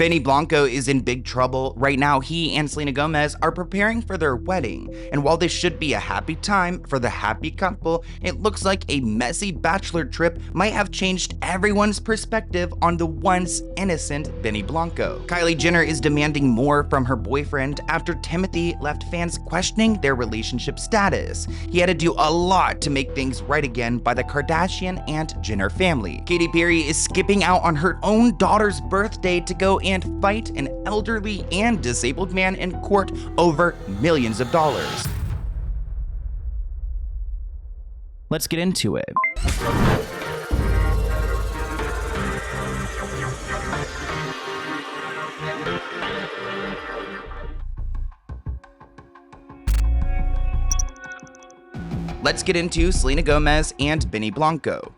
Benny Blanco is in big trouble. Right now, he and Selena Gomez are preparing for their wedding. And while this should be a happy time for the happy couple, it looks like a messy bachelor trip might have changed everyone's perspective on the once innocent Benny Blanco. Kylie Jenner is demanding more from her boyfriend after Timothée left fans questioning their relationship status. He had to do a lot to make things right again by the Kardashian and Jenner family. Katy Perry is skipping out on her own daughter's birthday to go and fight an elderly and disabled man in court over millions of dollars. Let's get into it. Let's get into Selena Gomez and Benny Blanco.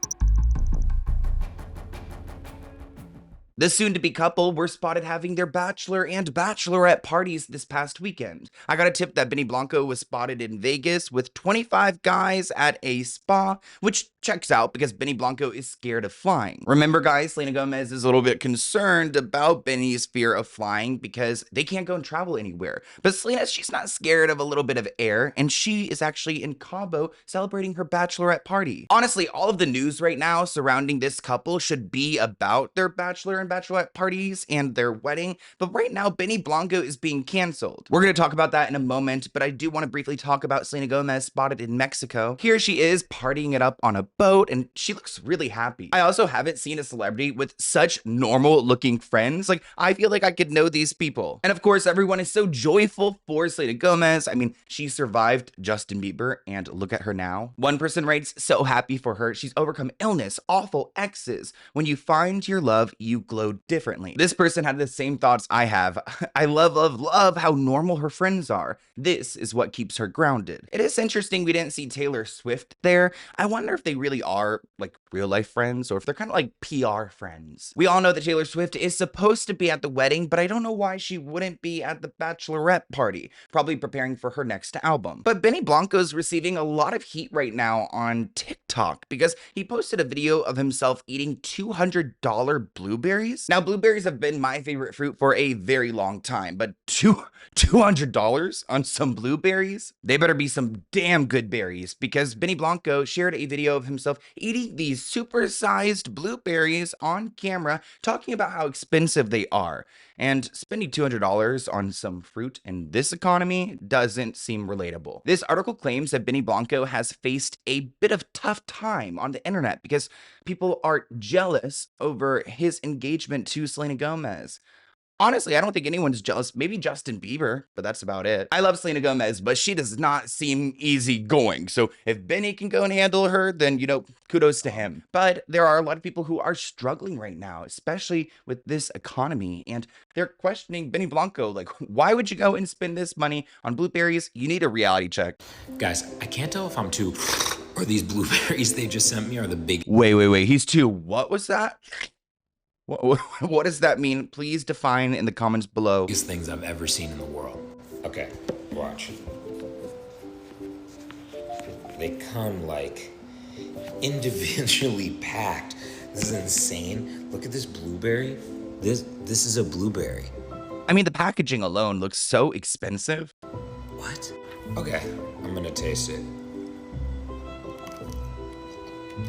The soon-to-be couple were spotted having their bachelor and bachelorette parties this past weekend. I got a tip that Benny Blanco was spotted in Vegas with 25 guys at a spa, which checks out because Benny Blanco is scared of flying. Remember, guys, Selena Gomez is a little bit concerned about Benny's fear of flying because they can't go and travel anywhere. But Selena, she's not scared of a little bit of air, and she is actually in Cabo celebrating her bachelorette party. Honestly, all of the news right now surrounding this couple should be about their bachelor and bachelorette parties and their wedding, but right now Benny Blanco is being canceled. We're going to talk about that in a moment, but I do want to briefly talk about Selena Gomez spotted in Mexico. Here she is partying it up on a boat, and she looks really happy. I also haven't seen a celebrity with such normal looking friends. Like, I feel like I could know these people. And of course, everyone is so joyful for Selena Gomez. I mean, she survived Justin Bieber, and look at her now. One person writes, so happy for her. She's overcome illness, awful exes. When you find your love, you glow differently. This person had the same thoughts I have. I love how normal her friends are. This is what keeps her grounded. It is interesting we didn't see Taylor Swift there. I wonder if they really are like real life friends or if they're kind of like PR friends. We all know that Taylor Swift is supposed to be at the wedding, but I don't know why she wouldn't be at the bachelorette party, probably preparing for her next album. But Benny Blanco's receiving a lot of heat right now on TikTok because he posted a video of himself eating $200 blueberries. Now, blueberries have been my favorite fruit for a very long time, but $200 on some blueberries? They better be some damn good berries, because Benny Blanco shared a video of himself eating these super-sized blueberries on camera, talking about how expensive they are. And spending $200 on some fruit in this economy doesn't seem relatable. This article claims that Benny Blanco has faced a bit of tough time on the internet because people are jealous over his engagement to Selena Gomez. Honestly, I don't think anyone's jealous. Maybe Justin Bieber, but that's about it. I love Selena Gomez, but she does not seem easygoing. So if Benny can go and handle her, then, you know, kudos to him. But there are a lot of people who are struggling right now, especially with this economy. And they're questioning Benny Blanco. Like, why would you go and spend this money on blueberries? You need a reality check. Guys, I can't tell if I'm too or these blueberries they just sent me are the big... Wait. He's too... What was that? What does that mean? Please define in the comments below. Biggest things I've ever seen in the world. Okay, watch. They come like individually packed. This is insane. Look at this blueberry. This is a blueberry. I mean, the packaging alone looks so expensive. What? Okay, I'm gonna taste it.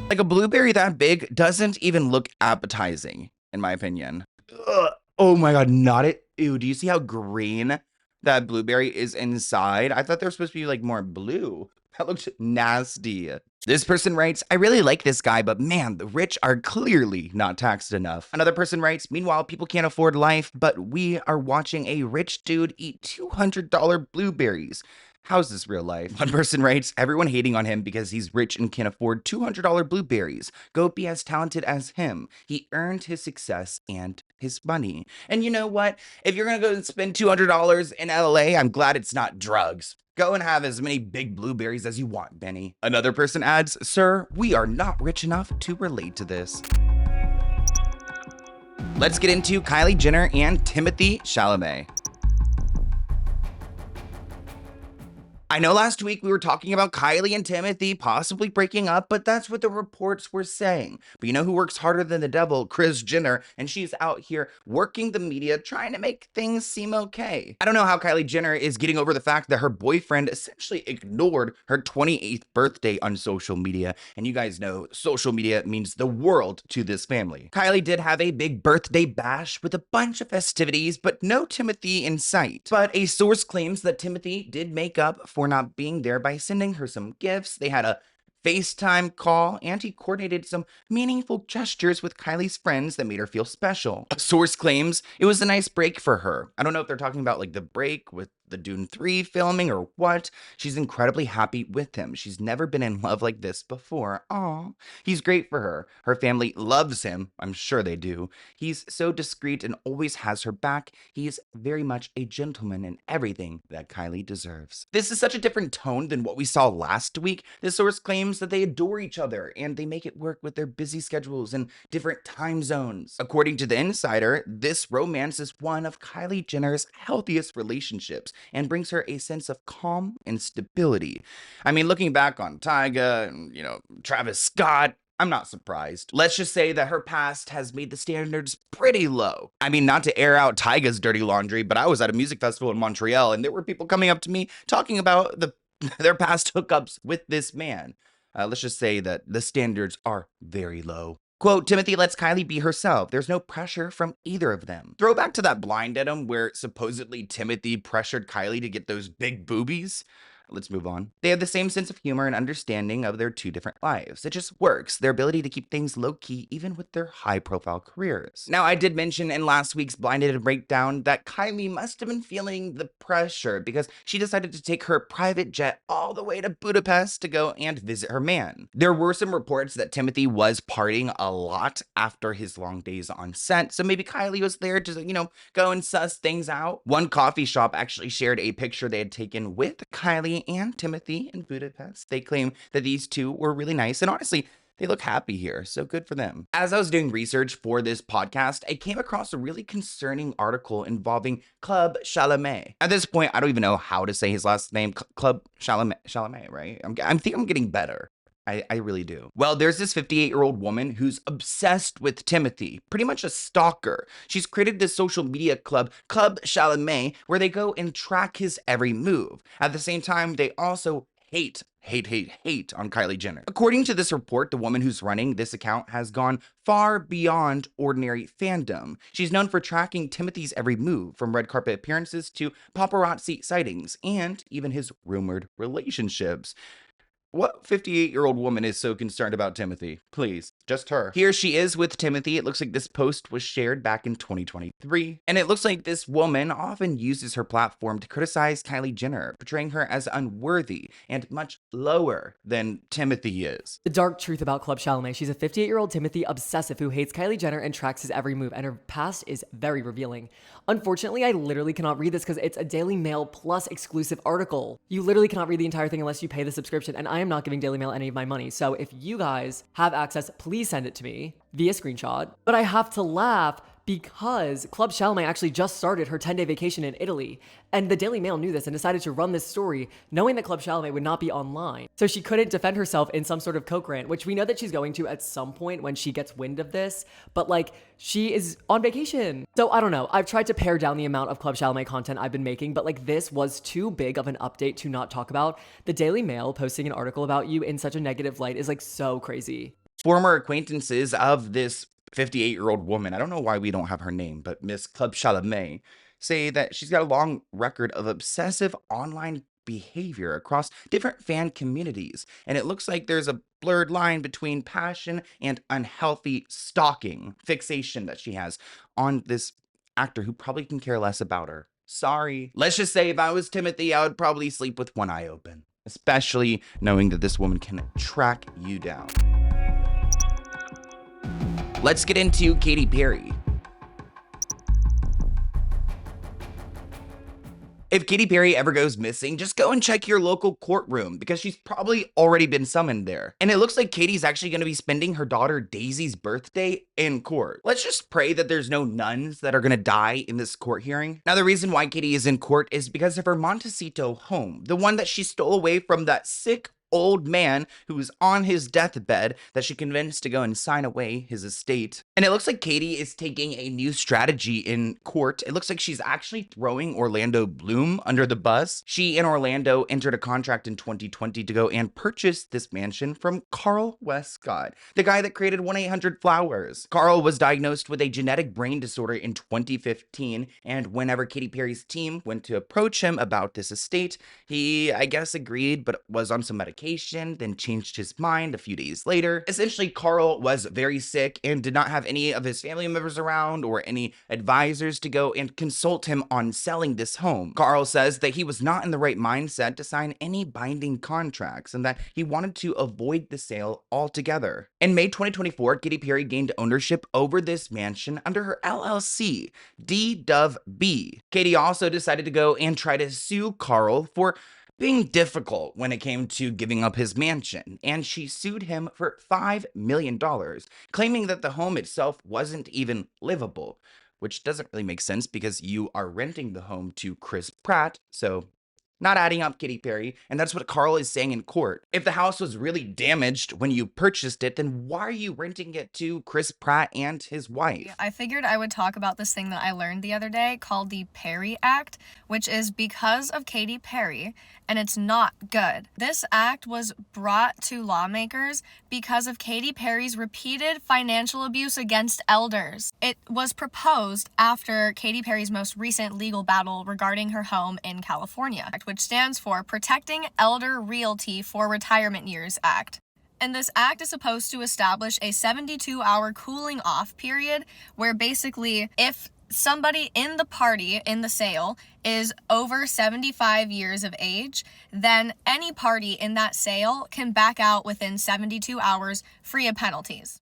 Like, a blueberry that big doesn't even look appetizing, in my opinion. Ugh. Oh my god, not it. Ew, do you see how green that blueberry is inside? I thought they were supposed to be like more blue. That looks nasty. This person writes, I really like this guy, but man, the rich are clearly not taxed enough. Another person writes, meanwhile, people can't afford life, but we are watching a rich dude eat $200 blueberries. How's this real life? One person writes, everyone hating on him because he's rich and can afford $200 blueberries. Go be as talented as him. He earned his success and his money. And you know what? If you're gonna go and spend $200 in LA, I'm glad it's not drugs. Go and have as many big blueberries as you want, Benny. Another person adds, sir, we are not rich enough to relate to this. Let's get into Kylie Jenner and Timothée Chalamet. I know last week we were talking about Kylie and Timothée possibly breaking up, but that's what the reports were saying. But you know who works harder than the devil? Kris Jenner, and she's out here working the media, trying to make things seem okay. I don't know how Kylie Jenner is getting over the fact that her boyfriend essentially ignored her 28th birthday on social media, and you guys know social media means the world to this family. Kylie did have a big birthday bash with a bunch of festivities, but no Timothée in sight. But a source claims that Timothée did make up for not being there by sending her some gifts. They had a FaceTime call, and he coordinated some meaningful gestures with Kylie's friends that made her feel special. A source claims it was a nice break for her. I don't know if they're talking about like the break with the Dune 3 filming or what. She's incredibly happy with him. She's never been in love like this before. Aw, he's great for her. Her family loves him. I'm sure they do. He's so discreet and always has her back. He's very much a gentleman and everything that Kylie deserves. This is such a different tone than what we saw last week. This source claims that they adore each other and they make it work with their busy schedules and different time zones. According to The Insider, this romance is one of Kylie Jenner's healthiest relationships and brings her a sense of calm and stability. I mean, looking back on Tyga and, Travis Scott, I'm not surprised. Let's just say that her past has made the standards pretty low. I mean, not to air out Tyga's dirty laundry, but I was at a music festival in Montreal and there were people coming up to me talking about their past hookups with this man. Let's just say that the standards are very low. Quote, Timothée lets Kylie be herself. There's no pressure from either of them. Throwback to that blind item where supposedly Timothée pressured Kylie to get those big boobies. Let's move on. They have the same sense of humor and understanding of their two different lives. It just works, their ability to keep things low-key even with their high-profile careers. Now, I did mention in last week's Blinded Breakdown that Kylie must have been feeling the pressure because she decided to take her private jet all the way to Budapest to go and visit her man. There were some reports that Timothée was partying a lot after his long days on set, so maybe Kylie was there to, go and suss things out. One coffee shop actually shared a picture they had taken with Kylie and Timothée in Budapest. They claim that these two were really nice, and honestly, they look happy here, so good for them. As I was doing research for this podcast, I came across a really concerning article involving Club Chalamet. At this point, I don't even know how to say his last name. Club Chalamet, right? I think I'm getting better. I really do. Well, there's this 58-year-old woman who's obsessed with Timothée, pretty much a stalker. She's created this social media club, Club Chalamet, where they go and track his every move. At the same time, they also hate on Kylie Jenner. According to this report, the woman who's running this account has gone far beyond ordinary fandom. She's known for tracking Timothée's every move, from red carpet appearances to paparazzi sightings, and even his rumored relationships. What 58-year-old woman is so concerned about Timothée? Please, just her. Here she is with Timothée. It looks like this post was shared back in 2023. And it looks like this woman often uses her platform to criticize Kylie Jenner, portraying her as unworthy and much lower than Timothée is. The dark truth about Club Chalamet. She's a 58-year-old Timothée obsessive who hates Kylie Jenner and tracks his every move, and her past is very revealing. Unfortunately, I literally cannot read this because it's a Daily Mail Plus exclusive article. You literally cannot read the entire thing unless you pay the subscription, and I am not giving Daily Mail any of my money. So if you guys have access, please send it to me via screenshot. But I have to laugh because Club Chalamet actually just started her 10-day vacation in Italy. And the Daily Mail knew this and decided to run this story knowing that Club Chalamet would not be online. So she couldn't defend herself in some sort of coke rant, which we know that she's going to at some point when she gets wind of this. But she is on vacation. So I don't know. I've tried to pare down the amount of Club Chalamet content I've been making, but this was too big of an update to not talk about. The Daily Mail posting an article about you in such a negative light is so crazy. Former acquaintances of this 58-year-old woman, I don't know why we don't have her name, but Miss Club Chalamet, say that she's got a long record of obsessive online behavior across different fan communities. And it looks like there's a blurred line between passion and unhealthy stalking fixation that she has on this actor who probably can care less about her. Sorry. Let's just say if I was Timothée, I would probably sleep with one eye open, especially knowing that this woman can track you down. Let's get into Katy Perry. If Katy Perry ever goes missing, just go and check your local courtroom because she's probably already been summoned there. And it looks like Katy's actually going to be spending her daughter Daisy's birthday in court. Let's just pray that there's no nuns that are going to die in this court hearing. Now, the reason why Katy is in court is because of her Montecito home, the one that she stole away from that sick old man who was on his deathbed that she convinced to go and sign away his estate. And it looks like Katy is taking a new strategy in court. It looks like she's actually throwing Orlando Bloom under the bus. She and Orlando entered a contract in 2020 to go and purchase this mansion from Carl Westcott, the guy that created 1-800-Flowers. Carl was diagnosed with a genetic brain disorder in 2015, and whenever Katy Perry's team went to approach him about this estate, he, I guess, agreed, but was on some medication, then changed his mind a few days later. Essentially, Carl was very sick and did not have any of his family members around or any advisors to go and consult him on selling this home. Carl says that he was not in the right mindset to sign any binding contracts and that he wanted to avoid the sale altogether. In May 2024, Katy Perry gained ownership over this mansion under her LLC, D-Dove-B. Katy also decided to go and try to sue Carl for being difficult when it came to giving up his mansion, and she sued him for $5 million, claiming that the home itself wasn't even livable, which doesn't really make sense because you are renting the home to Chris Pratt, so not adding up, Katy Perry, and that's what Carl is saying in court. If the house was really damaged when you purchased it, then why are you renting it to Chris Pratt and his wife? I figured I would talk about this thing that I learned the other day called the Perry Act, which is because of Katy Perry, and it's not good. This act was brought to lawmakers because of Katy Perry's repeated financial abuse against elders. It was proposed after Katy Perry's most recent legal battle regarding her home in California, which stands for Protecting Elder Realty for Retirement Years Act. And this act is supposed to establish a 72-hour cooling off period where basically if somebody in the party in the sale is over 75 years of age, then any party in that sale can back out within 72 hours free of penalties.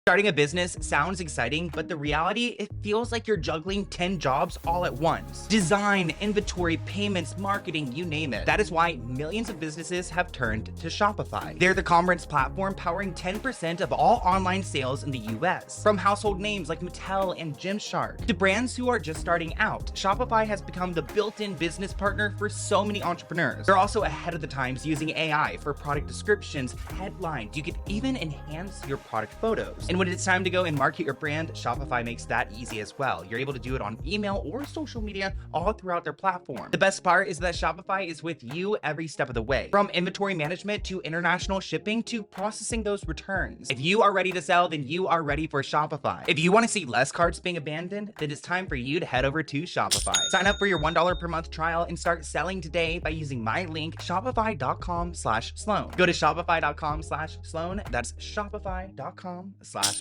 Starting a business sounds exciting, but the reality, it feels like you're juggling 10 jobs all at once. Design, inventory, payments, marketing, you name it. That is why millions of businesses have turned to Shopify. They're the commerce platform powering 10% of all online sales in the US. From household names like Mattel and Gymshark to brands who are just starting out, Shopify has become the built-in business partner for so many entrepreneurs. They're also ahead of the times using AI for product descriptions, headlines. You can even enhance your product photos. And when it's time to go and market your brand, Shopify makes that easy as well. You're able to do it on email or social media all throughout their platform. The best part is that Shopify is with you every step of the way, from inventory management to international shipping to processing those returns. If you are ready to sell, then you are ready for Shopify. If you want to see less carts being abandoned, then it's time for you to head over to Shopify. Sign up for your $1 per month trial and start selling today by using my link, shopify.com/Sloan. Go to shopify.com/Sloan. That's shopify.com/Sloan.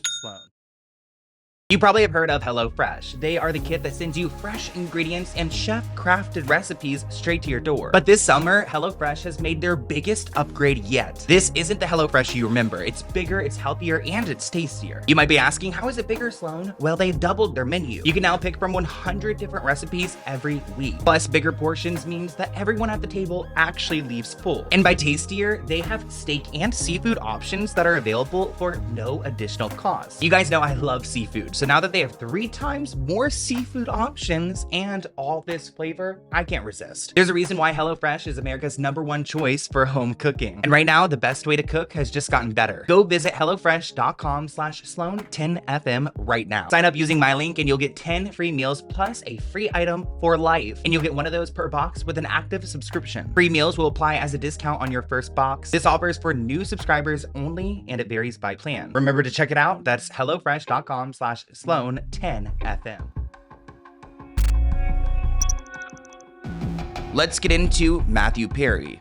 You probably have heard of HelloFresh. They are the kit that sends you fresh ingredients and chef-crafted recipes straight to your door. But this summer, HelloFresh has made their biggest upgrade yet. This isn't the HelloFresh you remember. It's bigger, it's healthier, and it's tastier. You might be asking, how is it bigger, Sloan? Well, they've doubled their menu. You can now pick from 100 different recipes every week. Plus, bigger portions means that everyone at the table actually leaves full. And by tastier, they have steak and seafood options that are available for no additional cost. You guys know I love seafood. So now that they have 3 times more seafood options and all this flavor, I can't resist. There's a reason why HelloFresh is America's #1 choice for home cooking. And right now, the best way to cook has just gotten better. Go visit HelloFresh.com/Sloan10FM right now. Sign up using my link and you'll get 10 free meals plus a free item for life. And you'll get one of those per box with an active subscription. Free meals will apply as a discount on your first box. This offer is for new subscribers only and it varies by plan. Remember to check it out. That's HelloFresh.com/Sloan10FM. Let's get into Matthew Perry.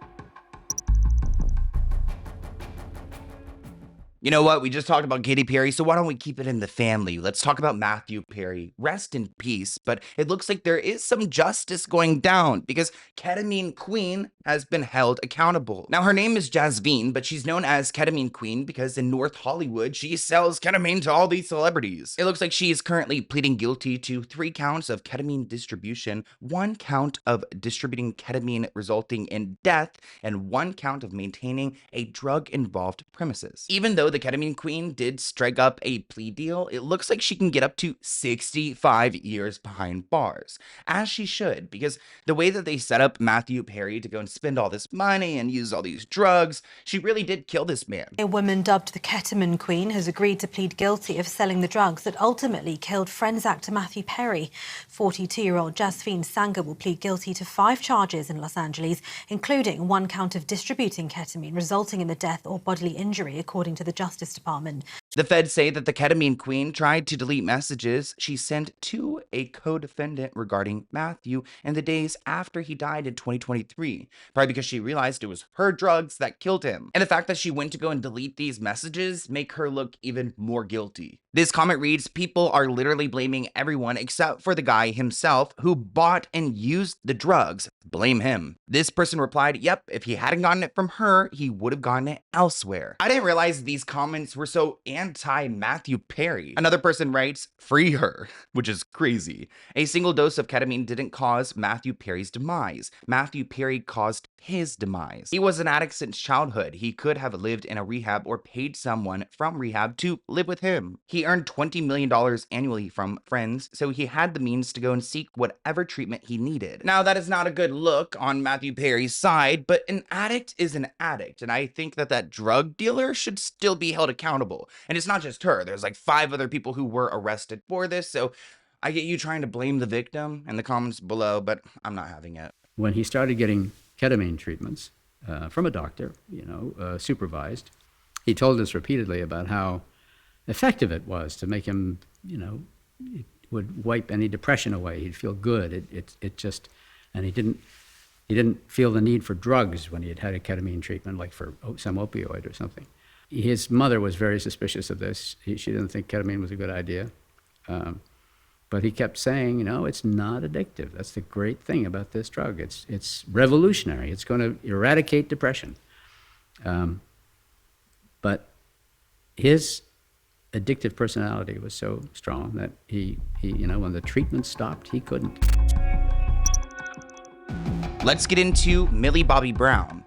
You know what? We just talked about Katy Perry, so why don't we keep it in the family? Let's talk about Matthew Perry. Rest in peace, but it looks like there is some justice going down because Ketamine Queen has been held accountable. Now, her name is Jasmine, but she's known as Ketamine Queen because in North Hollywood, she sells ketamine to all these celebrities. It looks like she is currently pleading guilty to 3 counts of ketamine distribution, 1 count of distributing ketamine resulting in death, and 1 count of maintaining a drug-involved premises. Even though the Ketamine Queen did strike up a plea deal, it looks like she can get up to 65 years behind bars, as she should, because the way that they set up Matthew Perry to go and spend all this money and use all these drugs, she really did kill this man. A woman dubbed the Ketamine Queen has agreed to plead guilty of selling the drugs that ultimately killed Friends actor Matthew Perry. 42-year-old Jasmine Sanger will plead guilty to 5 charges in Los Angeles, including 1 count of distributing ketamine, resulting in the death or bodily injury, according to the Justice Department. The feds say that the Ketamine Queen tried to delete messages she sent to a co-defendant regarding Matthew in the days after he died in 2023, probably because she realized it was her drugs that killed him. And the fact that she went to go and delete these messages make her look even more guilty. This comment reads, "People are literally blaming everyone except for the guy himself who bought and used the drugs. Blame him." This person replied, "Yep, if he hadn't gotten it from her, he would have gotten it elsewhere." I didn't realize these comments were so anti-Matthew Perry. Another person writes, "Free her," which is crazy. "A single dose of ketamine didn't cause Matthew Perry's demise. Matthew Perry caused his demise. He was an addict since childhood. He could have lived in a rehab or paid someone from rehab to live with him. He earned $20 million annually from friends, so he had the means to go and seek whatever treatment he needed." Now, that is not a good look on Matthew Perry's side, but an addict is an addict, and I think that that drug dealer should still be held accountable. And it's not just her. There's like 5 other people who were arrested for this, so I get you trying to blame the victim in the comments below, but I'm not having it. When he started getting ketamine treatments from a doctor, supervised, he told us repeatedly about how effective it was to make him, it would wipe any depression away. He'd feel good. It just, and he didn't feel the need for drugs when he had had a ketamine treatment, like for some opioid or something. His mother was very suspicious of this. She didn't think ketamine was a good idea. But he kept saying, it's not addictive. That's the great thing about this drug. It's revolutionary. It's going to eradicate depression. But his addictive personality was so strong that he when the treatment stopped, he couldn't. Let's get into Millie Bobby Brown.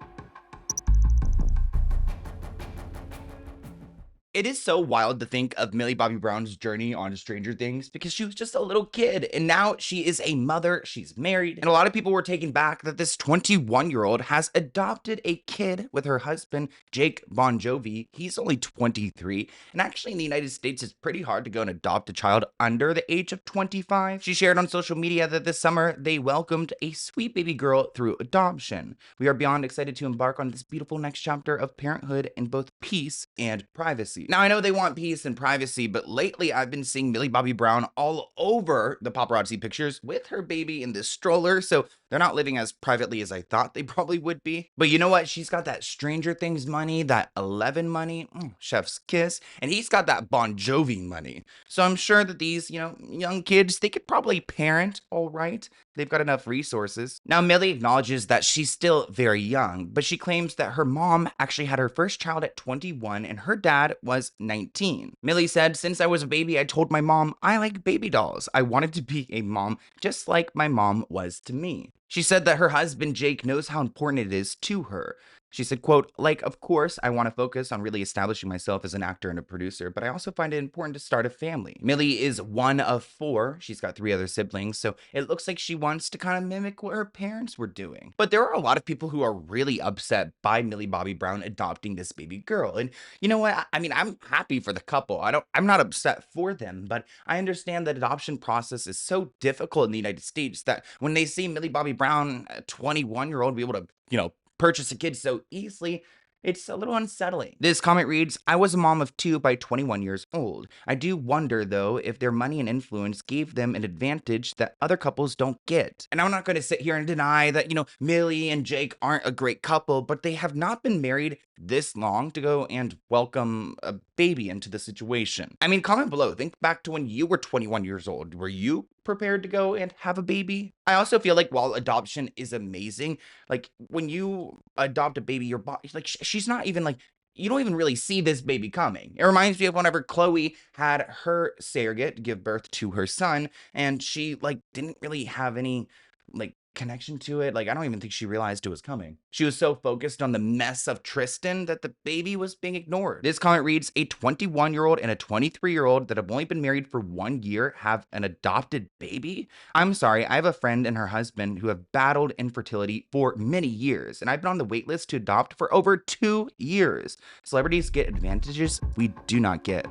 It is so wild to think of Millie Bobby Brown's journey on Stranger Things because she was just a little kid and now she is a mother, she's married, and a lot of people were taken back that this 21-year-old has adopted a kid with her husband, Jake Bon Jovi. He's only 23, and actually in the United States it's pretty hard to go and adopt a child under the age of 25. She shared on social media that this summer they welcomed a sweet baby girl through adoption. "We are beyond excited to embark on this beautiful next chapter of parenthood in both peace and privacy." Now, I know they want peace and privacy, but lately I've been seeing Millie Bobby Brown all over the paparazzi pictures with her baby in this stroller, so they're not living as privately as I thought they probably would be. But you know what? She's got that Stranger Things money, that 11 money, chef's kiss, and he's got that Bon Jovi money. So I'm sure that these, young kids, they could probably parent all right. They've got enough resources. Now, Millie acknowledges that she's still very young, but she claims that her mom actually had her first child at 21 and her dad was 19. Millie said, "Since I was a baby, I told my mom I like baby dolls. I wanted to be a mom just like my mom was to me." She said that her husband, Jake, knows how important it is to her. She said, quote, "Of course, I want to focus on really establishing myself as an actor and a producer, but I also find it important to start a family." Millie is one of 4. She's got 3 other siblings, so it looks like she wants to kind of mimic what her parents were doing. But there are a lot of people who are really upset by Millie Bobby Brown adopting this baby girl. And you know what? I mean, I'm happy for the couple. I'm not upset for them, but I understand that adoption process is so difficult in the United States that when they see Millie Bobby Brown, a 21-year-old, be able to, purchase a kid so easily, it's a little unsettling. This comment reads, "I was a mom of 2 by 21 years old. I do wonder, though, if their money and influence gave them an advantage that other couples don't get." And I'm not going to sit here and deny that, Millie and Jake aren't a great couple, but they have not been married this long to go and welcome a baby into the situation. I mean, comment below. Think back to when you were 21 years old. Were you prepared to go and have a baby? I also feel like while adoption is amazing, like when you adopt a baby, your body, like she's not even like, you don't even really see this baby coming. It reminds me of whenever Chloe had her surrogate give birth to her son, and she like didn't really have any like connection to it. Like, I don't even think she realized it was coming. She was so focused on the mess of Tristan that the baby was being ignored. This comment reads, a 21-year-old and a 23-year-old that have only been married for 1 year have an adopted baby? I'm sorry, I have a friend and her husband who have battled infertility for many years, and I've been on the wait list to adopt for over 2 years. Celebrities get advantages we do not get.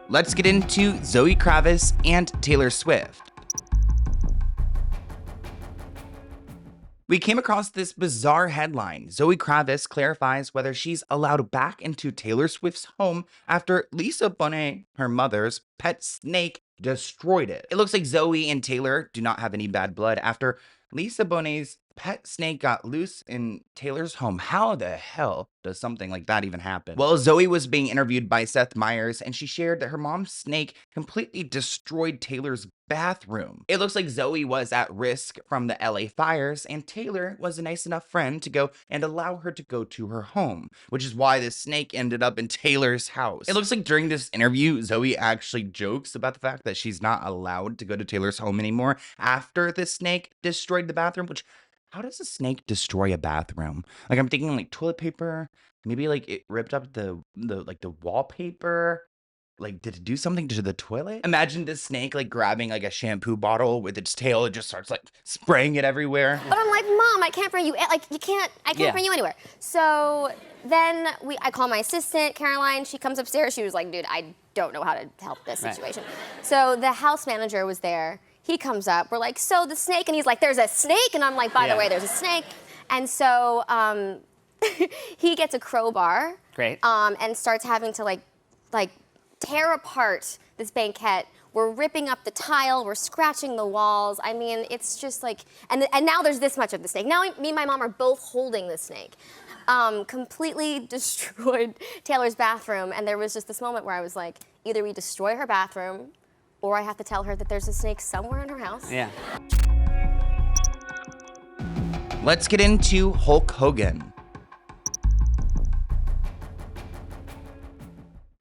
Let's get into Zoe Kravitz and Taylor Swift. We came across this bizarre headline. Zoe Kravitz clarifies whether she's allowed back into Taylor Swift's home after Lisa Bonet, her mother's pet snake, destroyed it. It looks like Zoe and Taylor do not have any bad blood after Lisa Bonet's pet snake got loose in Taylor's home. How the hell does something like that even happen? Well, Zoe was being interviewed by Seth Meyers, and she shared that her mom's snake completely destroyed Taylor's bathroom. It looks like Zoe was at risk from the LA fires, and Taylor was a nice enough friend to go and allow her to go to her home, which is why the snake ended up in Taylor's house. It looks like during this interview, Zoe actually jokes about the fact that she's not allowed to go to Taylor's home anymore after the snake destroyed the bathroom, which, how does a snake destroy a bathroom? Like, I'm thinking like toilet paper, maybe like it ripped up the wallpaper. Like, did it do something to the toilet? Imagine this snake like grabbing like a shampoo bottle with its tail. It just starts like spraying it everywhere. But I'm like, Mom, I can't bring you. Like, I can't bring you anywhere. So then I call my assistant, Caroline. She comes upstairs. She was like, dude, I don't know how to help this situation. So the house manager was there. He comes up. We're like, so the snake, and he's like, there's a snake, and I'm like, by the way, there's a snake. And so he gets a crowbar. Great. And starts having to like tear apart this banquette. We're ripping up the tile, we're scratching the walls. I mean, it's just like, and now there's this much of the snake. Now me and my mom are both holding the snake. Completely destroyed Taylor's bathroom, and there was just this moment where I was like, either we destroy her bathroom, or I have to tell her that there's a snake somewhere in her house. Yeah. Let's get into Hulk Hogan.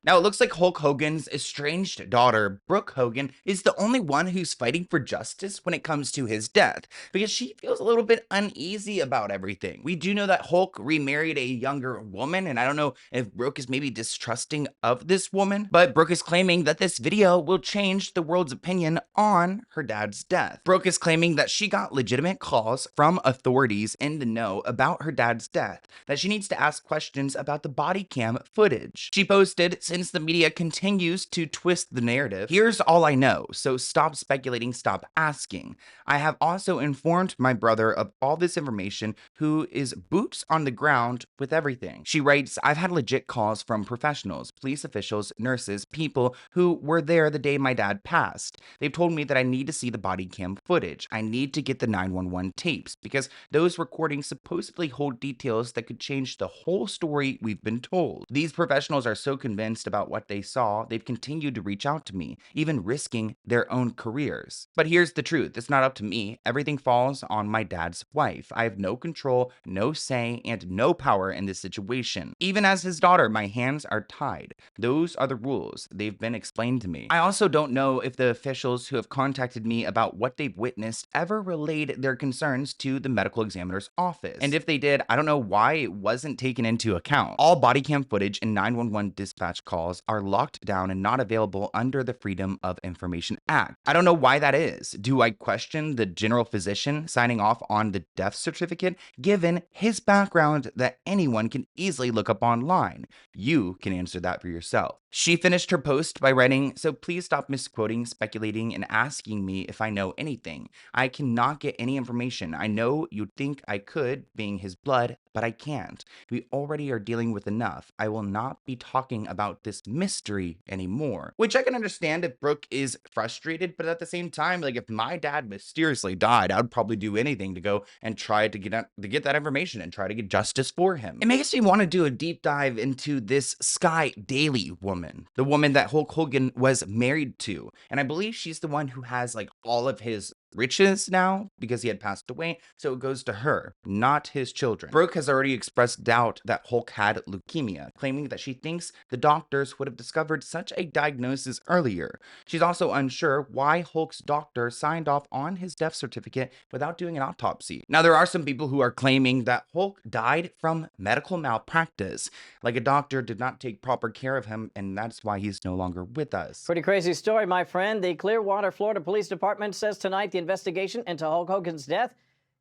Now, it looks like Hulk Hogan's estranged daughter, Brooke Hogan, is the only one who's fighting for justice when it comes to his death, because she feels a little bit uneasy about everything. We do know that Hulk remarried a younger woman, and I don't know if Brooke is maybe distrusting of this woman, but Brooke is claiming that this video will change the world's opinion on her dad's death. Brooke is claiming that she got legitimate calls from authorities in the know about her dad's death, that she needs to ask questions about the body cam footage. She posted, since the media continues to twist the narrative, here's all I know, so stop speculating, stop asking. I have also informed my brother of all this information, who is boots on the ground with everything. She writes, I've had legit calls from professionals, police officials, nurses, people who were there the day my dad passed. They've told me that I need to see the body cam footage. I need to get the 911 tapes, because those recordings supposedly hold details that could change the whole story we've been told. These professionals are so convinced about what they saw, they've continued to reach out to me, even risking their own careers. But here's the truth, it's not up to me. Everything falls on my dad's wife. I have no control, no say, and no power in this situation. Even as his daughter, my hands are tied. Those are the rules. They've been explained to me. I also don't know if the officials who have contacted me about what they've witnessed ever relayed their concerns to the medical examiner's office. And if they did, I don't know why it wasn't taken into account. All body cam footage and 911 dispatch calls are locked down and not available under the Freedom of Information Act. I don't know why that is. Do I question the general physician signing off on the death certificate, given his background that anyone can easily look up online? You can answer that for yourself. She finished her post by writing, so please stop misquoting, speculating, and asking me if I know anything. I cannot get any information. I know you'd think I could, being his blood, but I can't. We already are dealing with enough. I will not be talking about this mystery anymore. Which I can understand if Brooke is frustrated, but at the same time, like if my dad mysteriously died, I would probably do anything to go and try to get that information and try to get justice for him. It makes me want to do a deep dive into this Sky Daily woman, the woman that Hulk Hogan was married to. And I believe she's the one who has like all of his riches now because he had passed away, so it goes to her, not his children. Brooke has already expressed doubt that Hulk had leukemia, claiming that she thinks the doctors would have discovered such a diagnosis earlier. She's also unsure why Hulk's doctor signed off on his death certificate without doing an autopsy. Now, there are some people who are claiming that Hulk died from medical malpractice, like a doctor did not take proper care of him, and that's why he's no longer with us. Pretty crazy story, my friend. The Clearwater, Florida Police Department says tonight the investigation into Hulk Hogan's death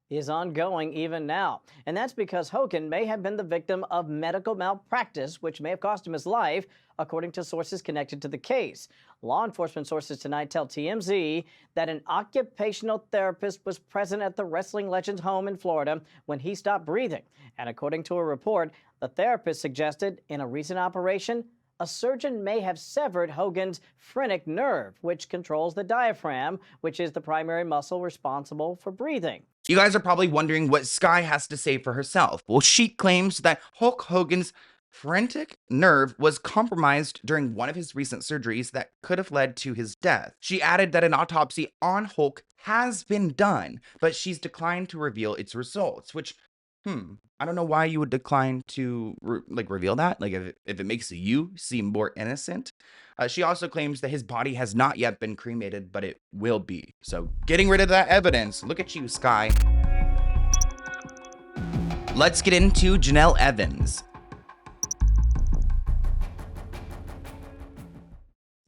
is ongoing even now. And that's because Hogan may have been the victim of medical malpractice, which may have cost him his life, according to sources connected to the case. Law enforcement sources tonight tell TMZ that an occupational therapist was present at the wrestling legend's home in Florida when he stopped breathing. And according to a report, the therapist suggested in a recent operation, a surgeon may have severed Hogan's phrenic nerve, which controls the diaphragm, which is the primary muscle responsible for breathing. You guys are probably wondering what Sky has to say for herself. Well, she claims that Hulk Hogan's phrenic nerve was compromised during one of his recent surgeries that could have led to his death. She added that an autopsy on Hulk has been done, but she's declined to reveal its results, which I don't know why you would decline to reveal that. Like if it makes you seem more innocent. She also claims that his body has not yet been cremated, but it will be. So getting rid of that evidence. Look at you, Sky. Let's get into Janelle Evans.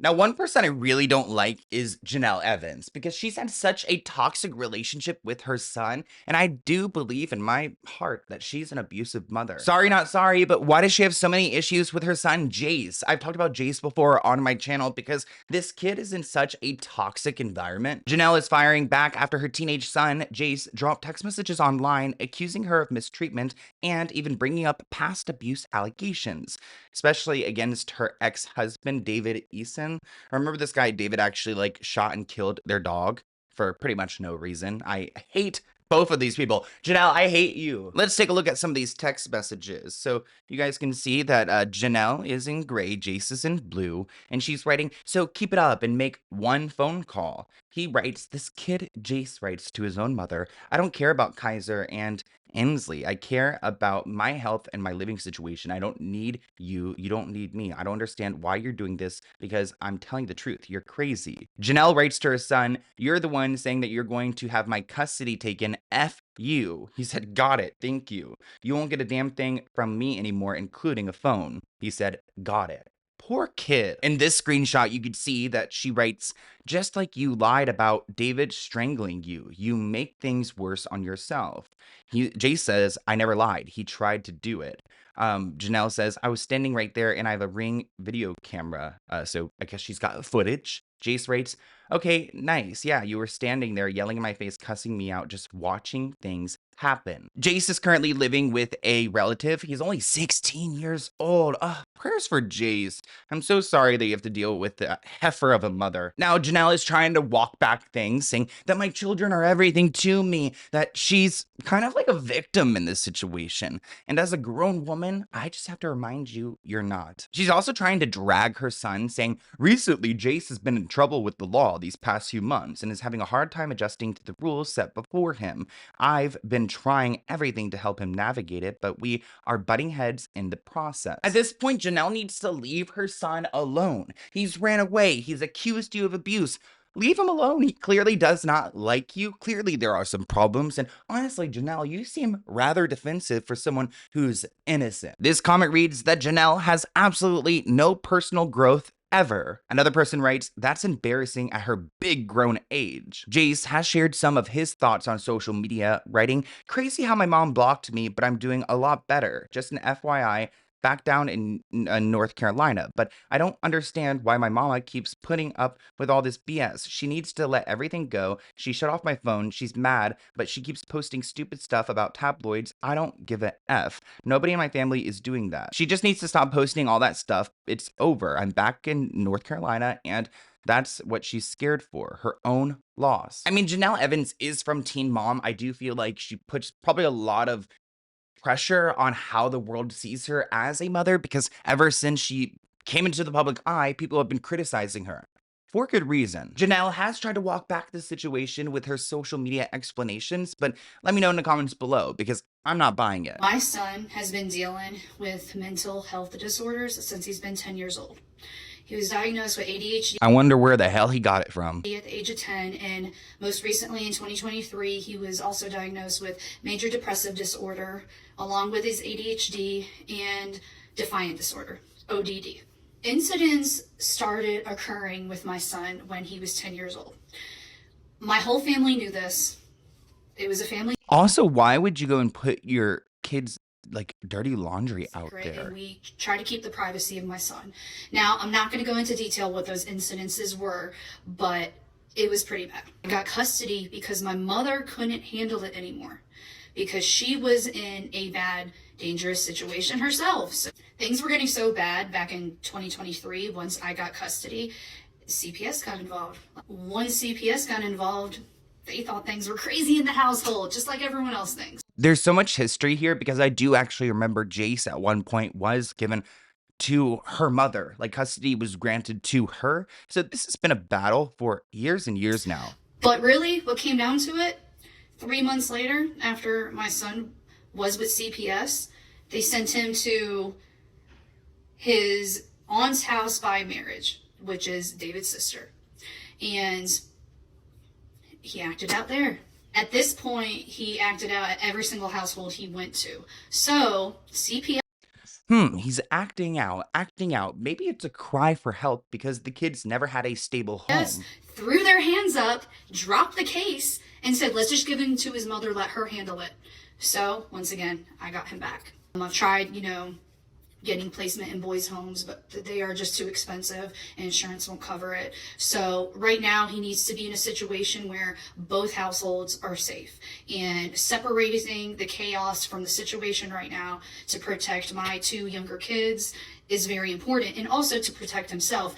Now, one person I really don't like is Janelle Evans because she's had such a toxic relationship with her son, and I do believe in my heart that she's an abusive mother. Sorry, not sorry, but why does she have so many issues with her son, Jace? I've talked about Jace before on my channel because this kid is in such a toxic environment. Janelle is firing back after her teenage son, Jace, dropped text messages online accusing her of mistreatment and even bringing up past abuse allegations, especially against her ex-husband, David Eason. I remember this guy, David, actually like shot and killed their dog for pretty much no reason. I hate both of these people. Janelle, I hate you. Let's take a look at some of these text messages. So you guys can see that Janelle is in gray, Jace is in blue, and she's writing, so keep it up and make one phone call. He writes, this kid, Jace, writes to his own mother, I don't care about Kaiser and Ensley. I care about my health and my living situation. I don't need you. You don't need me. I don't understand why you're doing this because I'm telling the truth. You're crazy. Janelle writes to her son, you're the one saying that you're going to have my custody taken. F you. He said, got it. Thank you. You won't get a damn thing from me anymore, including a phone. He said, got it. Poor kid. In this screenshot, you could see that she writes, just like you lied about David strangling you, you make things worse on yourself. Jay says, I never lied. He tried to do it. Janelle says, I was standing right there and I have a Ring video camera. So I guess she's got footage. Jace writes, okay, nice. Yeah, you were standing there yelling in my face, cussing me out, just watching things happen. Jace is currently living with a relative. He's only 16 years old. Prayers for Jace. I'm so sorry that you have to deal with the heifer of a mother. Now, Janelle is trying to walk back things, saying that my children are everything to me, that she's kind of like a victim in this situation. And as a grown woman, I just have to remind you, you're not. She's also trying to drag her son, saying, recently, Jace has been in trouble with the law these past few months and is having a hard time adjusting to the rules set before him. I've been trying everything to help him navigate it, but we are butting heads in the process. At this point, Janelle needs to leave her son alone. He's ran away. He's accused you of abuse. Leave him alone. He clearly does not like you. Clearly there are some problems. And honestly, Janelle, you seem rather defensive for someone who's innocent. This comment reads that Janelle has absolutely no personal growth ever. Another person writes, that's embarrassing at her big grown age. Jace has shared some of his thoughts on social media, writing, crazy how my mom blocked me, but I'm doing a lot better. Just an FYI, back down in North Carolina. But I don't understand why my mama keeps putting up with all this BS. She needs to let everything go. She shut off my phone. She's mad, but she keeps posting stupid stuff about tabloids. I don't give a F. Nobody in my family is doing that. She just needs to stop posting all that stuff. It's over. I'm back in North Carolina, and that's what she's scared for, her own loss. I mean, Janelle Evans is from Teen Mom. I do feel like she puts probably a lot of pressure on how the world sees her as a mother, because ever since she came into the public eye, people have been criticizing her. For good reason. Janelle has tried to walk back the situation with her social media explanations, but let me know in the comments below, because I'm not buying it. My son has been dealing with mental health disorders since he's been 10 years old. He was diagnosed with ADHD. I wonder where the hell he got it from. At the age of 10, and most recently in 2023, he was also diagnosed with major depressive disorder, along with his ADHD and defiant disorder, ODD. Incidents started occurring with my son when he was 10 years old. My whole family knew this. It was a family. Also, why would you go and put your kids' like dirty laundry out there? And we try to keep the privacy of my son. Now, I'm not going to go into detail what those incidences were, but it was pretty bad. I got custody because my mother couldn't handle it anymore, because she was in a bad, dangerous situation herself. So things were getting so bad back in 2023. Once I got custody, CPS got involved. Once CPS got involved, they thought things were crazy in the household, just like everyone else thinks. There's so much history here, because I do actually remember Jace at one point was given to her mother. Like, custody was granted to her. So this has been a battle for years and years now. But really, what came down to it, 3 months later, after my son was with CPS, they sent him to his aunt's house by marriage, which is David's sister. And he acted out there. At this point, he acted out at every single household he went to. So, CPS... He's acting out. Maybe it's a cry for help because the kids never had a stable home. Threw their hands up, dropped the case, and said, let's just give him to his mother, let her handle it. So, once again, I got him back. I've tried, getting placement in boys' homes, but they are just too expensive and insurance won't cover it. So right now he needs to be in a situation where both households are safe, and separating the chaos from the situation right now to protect my 2 younger kids is very important, and also to protect himself.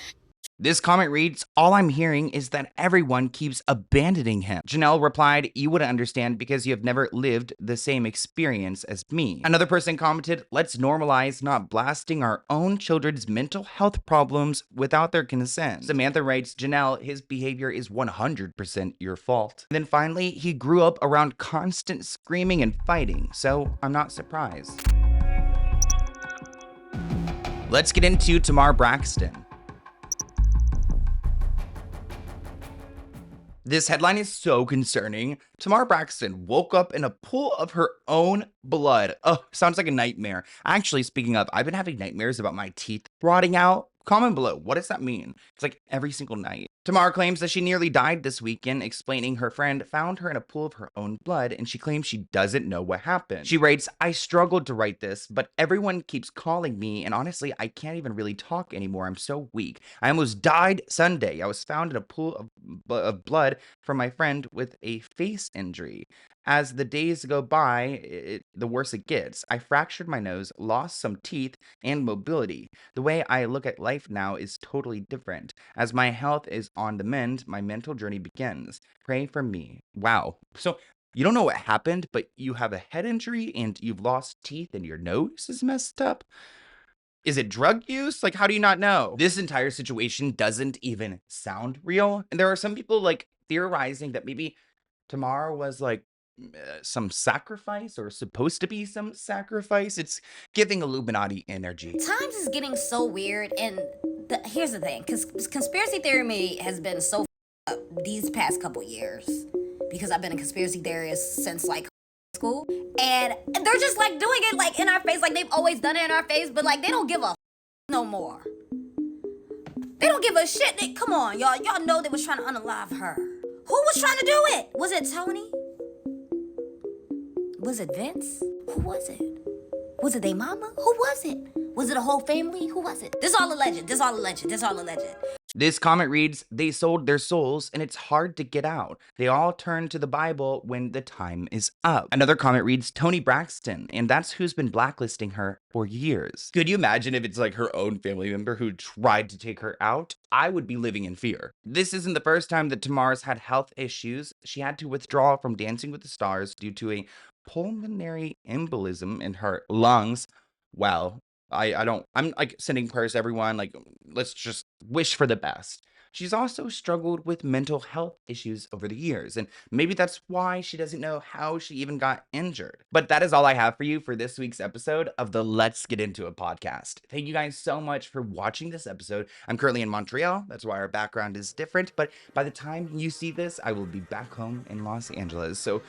This comment reads, all I'm hearing is that everyone keeps abandoning him. Janelle replied, you wouldn't understand because you have never lived the same experience as me. Another person commented, let's normalize not blasting our own children's mental health problems without their consent. Samantha writes, Janelle, his behavior is 100% your fault. And then finally, he grew up around constant screaming and fighting, so I'm not surprised. Let's get into Tamar Braxton. This headline is so concerning. Tamar Braxton woke up in a pool of her own blood. Oh, sounds like a nightmare. Actually, speaking of, I've been having nightmares about my teeth rotting out. Comment below, what does that mean? It's like every single night. Tamar claims that she nearly died this weekend, explaining her friend found her in a pool of her own blood, and she claims she doesn't know what happened. She writes, I struggled to write this, but everyone keeps calling me, and honestly, I can't even really talk anymore. I'm so weak. I almost died Sunday. I was found in a pool of blood from my friend with a face injury. As the days go by, the worse it gets. I fractured my nose, lost some teeth, and mobility. The way I look at life now is totally different. As my health is on the mend, my mental journey begins. Pray for me. Wow. So you don't know what happened, but you have a head injury and you've lost teeth and your nose is messed up? Is it drug use? Like, how do you not know? This entire situation doesn't even sound real. And there are some people like theorizing that maybe Tamar was like some sacrifice, or supposed to be some sacrifice. It's giving Illuminati energy. Times is getting so weird, and here's the thing, because conspiracy theory me has been so up these past couple years, because I've been a conspiracy theorist since like school, and they're just like doing it like in our face, like they've always done it in our face, but like they don't give a no more. They don't give a shit. Come on, y'all know they was trying to unalive her. Who was trying to do it? Was it Tony? Was it Vince? Who was it? Was it their mama? Who was it? Was it a whole family? Who was it? This all alleged. This all alleged. This all alleged. This comment reads, they sold their souls and it's hard to get out. They all turn to the Bible when the time is up. Another comment reads, Toni Braxton, and that's who's been blacklisting her for years. Could you imagine if it's like her own family member who tried to take her out? I would be living in fear. This isn't the first time that Tamar's had health issues. She had to withdraw from Dancing with the Stars due to a pulmonary embolism in her lungs. Well, I'm like sending prayers to everyone. Like, let's just wish for the best. She's also struggled with mental health issues over the years, and maybe that's why she doesn't know how she even got injured. But that is all I have for you for this week's episode of the Let's Get Into It podcast. Thank you guys so much for watching this episode. I'm currently in Montreal. That's why our background is different. But by the time you see this, I will be back home in Los Angeles. So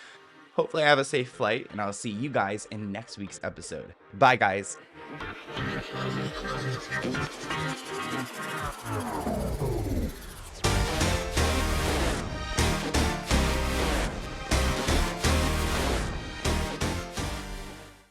hopefully I have a safe flight, and I'll see you guys in next week's episode. Bye, guys. Oh.